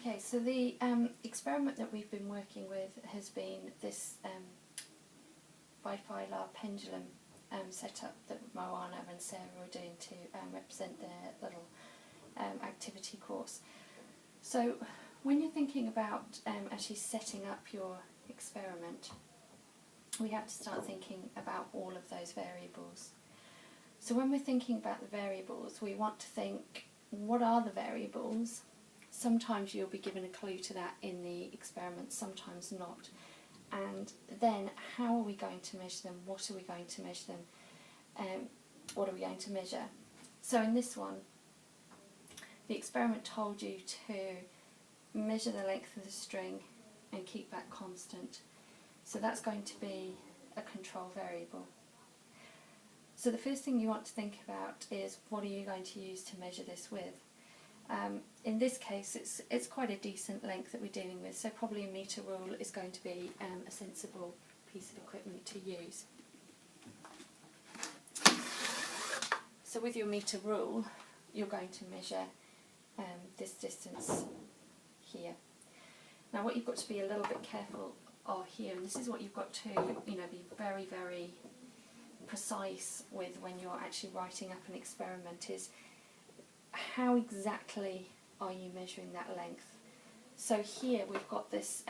Okay, so the experiment that we've been working with has been this bifilar pendulum setup that Moana and Sarah were doing to represent their little activity course. So when you're thinking about actually setting up your experiment, we have to start thinking about all of those variables. So when we're thinking about the variables, we want to think, what are the variables? Sometimes you'll be given a clue to that in the experiment, sometimes not. And then how are we going to measure them? What are we going to measure them? What are we going to measure? So in this one, the experiment told you to measure the length of the string and keep that constant. So that's going to be a control variable. So the first thing you want to think about is, what are you going to use to measure this with? In this case, it's quite a decent length that we're dealing with, so probably a metre rule is going to be a sensible piece of equipment to use. So with your metre rule, you're going to measure this distance here. Now what you've got to be a little bit careful of here, and this is what you've got to be very, very precise with when you're actually writing up an experiment, is how exactly are you measuring that length? So here we've got this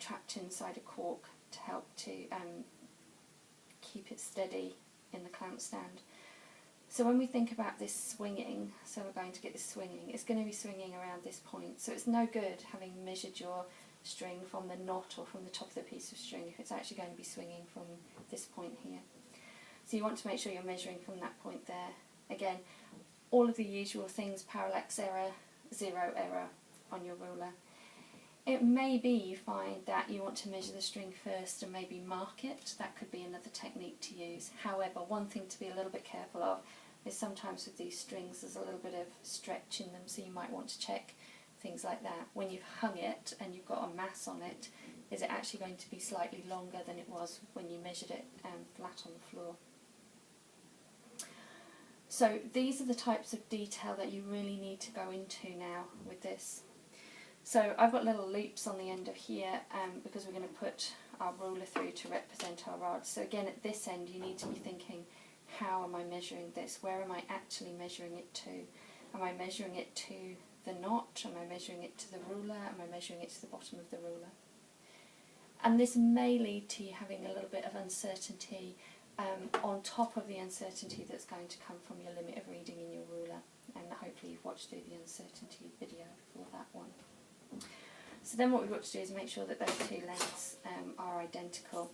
trapped inside a cork to help to keep it steady in the clamp stand. So when we think about this swinging, so we're going to get this swinging, it's going to be swinging around this point. So it's no good having measured your string from the knot or from the top of the piece of string if it's actually going to be swinging from this point here. So you want to make sure you're measuring from that point there. Again, all of the usual things, parallax error, zero error on your ruler. It may be you find that you want to measure the string first and maybe mark it. That could be another technique to use. However, one thing to be a little bit careful of is sometimes with these strings there's a little bit of stretch in them, so you might want to check things like that. When you've hung it and you've got a mass on it, is it actually going to be slightly longer than it was when you measured it flat on the floor? So these are the types of detail that you really need to go into now with this. So I've got little loops on the end of here because we're going to put our ruler through to represent our rods. So again, at this end you need to be thinking, how am I measuring this? Where am I actually measuring it to? Am I measuring it to the knot? Am I measuring it to the ruler? Am I measuring it to the bottom of the ruler? And this may lead to you having a little bit of uncertainty on top of the uncertainty that's going to come from your limit of reading in your ruler, and hopefully you've watched through the uncertainty video for that one. So then what we've got to do is make sure that those two lengths are identical.